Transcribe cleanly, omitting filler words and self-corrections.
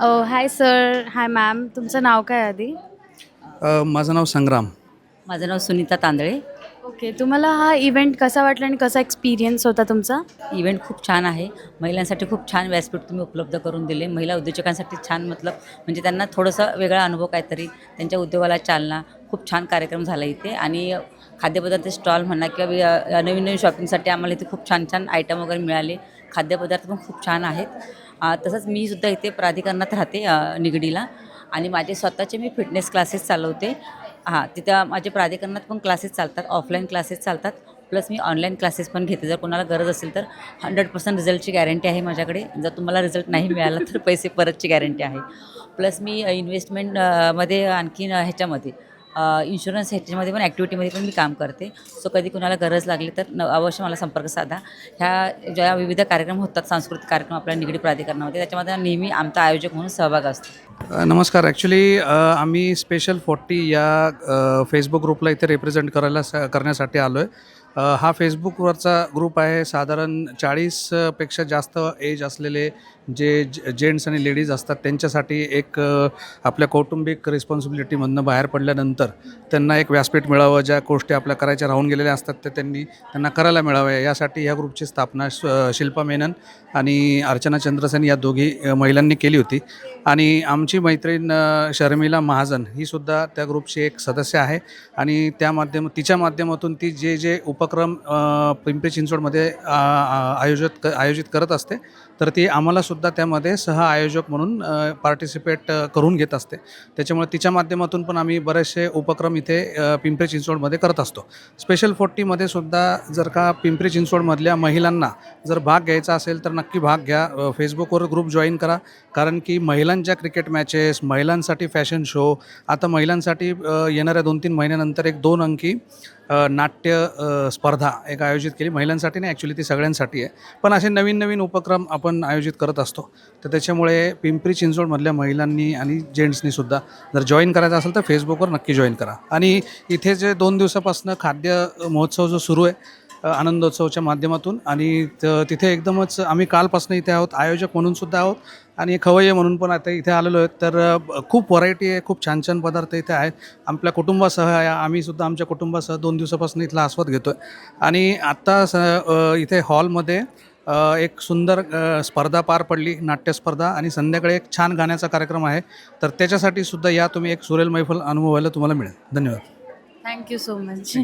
Hi sir, हाय ma'am. तुमचं नाव काय आधी? माझं नाव संग्राम. माझं नाव सुनीता तांदळे. ओके. तुम्हाला हा इव्हेंट कसा वाटला आणि कसा एक्सपिरियन्स होता तुमचा? इव्हेंट खूप छान आहे. महिलांसाठी खूप छान व्यासपीठ तुम्ही उपलब्ध करून दिले. महिला उद्योजकांसाठी छान म्हणजे त्यांना थोडंसं वेगळा अनुभव काहीतरी त्यांच्या उद्योगाला चालना. खूप छान कार्यक्रम झाला इथे आणि खाद्यपदार्थ स्टॉल म्हणा किंवा नवीन नवीन शॉपिंगसाठी आम्हाला इथे खूप छान छान आयटम वगैरे मिळाले. खाद्यपदार्थ पण खूप छान आहेत. तसंच मी सुद्धा इथे प्राधिकरणात राहते निगडीला आणि माझे स्वतःचे मी फिटनेस क्लासेस चालवते. तिथं माझे प्राधिकरणात पण क्लासेस चालतात, ऑफलाईन क्लासेस चालतात. प्लस मी ऑनलाईन क्लासेस पण घेते. जर कोणाला गरज असेल तर 100% रिझल्टची गॅरंटी आहे माझ्याकडे. जर तुम्हाला रिझल्ट नाही मिळाला तर पैसे परतची गॅरंटी आहे. प्लस मी इन्व्हेस्टमेंट मध्ये आणखीन ह्याच्यामध्ये इन्शुरन्स ह्याच्यामध्ये पण ॲक्टिव्हिटीमध्ये पण मी काम करते. सो कधी कुणाला गरज लागली तर अवश्य मला संपर्क साधा. ह्या ज्या विविध कार्यक्रम होतात, सांस्कृतिक कार्यक्रम आपल्या निगडी प्राधिकरणामध्ये, त्याच्यामध्ये नेहमी आमचा आयोजक म्हणून सहभाग असतो. नमस्कार. ॲक्च्युली आम्ही स्पेशल 40 या फेसबुक ग्रुपला इथे रिप्रेझेंट करण्यासाठी आलो आहे. हा फेसबुकवरचा ग्रुप आहे. साधारण 40 पेक्षा जास्त एज असलेले जेंट्स आणि लेडीज असतात त्यांच्यासाठी एक आपल्या कौटुंबिक रिस्पॉन्सिबिलिटीमधनं बाहेर पडल्यानंतर त्यांना एक व्यासपीठ मिळावं. ज्या गोष्टी आपल्या करायच्या राहून गेलेल्या असतात ते त्यांना करायला मिळाव्या, यासाठी ह्या ग्रुपची स्थापना शिल्पा मेनन आणि अर्चना चंद्रसेन या दोघी महिलांनी केली होती. आणि आमची मैत्रीण शर्मिला महाजन ही सुद्धा त्या ग्रुपची एक सदस्य आहे आणि तिच्या माध्यमातून ती जे उपक्रम पिंपरी चिंचवडमध्ये आयोजित करत असते, तर ती आम्हालासुद्धा त्यामध्ये आयोजक म्हणून पार्टिसिपेट करून घेत असते. त्याच्यामुळे तिच्या माध्यमातून पण आम्ही बरेचसे उपक्रम इथे पिंपरी चिंचवडमध्ये करत असतो. स्पेशल 40मध्ये सुद्धा जर का पिंपरी चिंचवडमधल्या महिलांना जर भाग घ्यायचा असेल तर नक्की भाग घ्या. फेसबुकवर ग्रुप जॉईन करा, कारण की महिलांच्या क्रिकेट मॅचेस, महिलांसाठी फॅशन शो, आता महिलांसाठी येणाऱ्या 2-3 महिन्यानंतर एक 2 अंकी नाट्य स्पर्धा एक आयोजित केली. महिलांसाठी नाही, ॲक्च्युली ती सगळ्यांसाठी आहे. पण असे नवीन नवीन उपक्रम आपण आयोजित करत असतो. तर त्याच्यामुळे पिंपरी चिंचवडमधल्या महिलांनी आणि जेंट्सनीसुद्धा जर जॉईन करायचं असेल तर फेसबुकवर नक्की जॉईन करा. आणि इथे जे 2 दिवसापासून खाद्य महोत्सव जो सुरू आहे आनंदोत्सवच्या माध्यमातून, आणि तिथे एकदमच आम्ही कालपासून इथे आहोत, आयोजक म्हणून सुद्धा आहोत आणि खवय्ये म्हणून पण आता इथे आलेलो आहेत. तर खूप व्हरायटी आहे, खूप छान छान पदार्थ इथे आहेत. आपल्या कुटुंबासह आहे, आम्हीसुद्धा आमच्या कुटुंबासह 2 दिवसापासून इथला आस्वाद घेतो आहे. आणि आत्ता इथे हॉलमध्ये एक सुंदर स्पर्धा पार पडली, नाट्यस्पर्धा, आणि संध्याकाळी एक छान गाण्याचा कार्यक्रम आहे. तर त्याच्यासाठी सुद्धा या तुम्ही, एक सुरेल मैफल अनुभवायला तुम्हाला मिळेल. धन्यवाद. Thank you so much.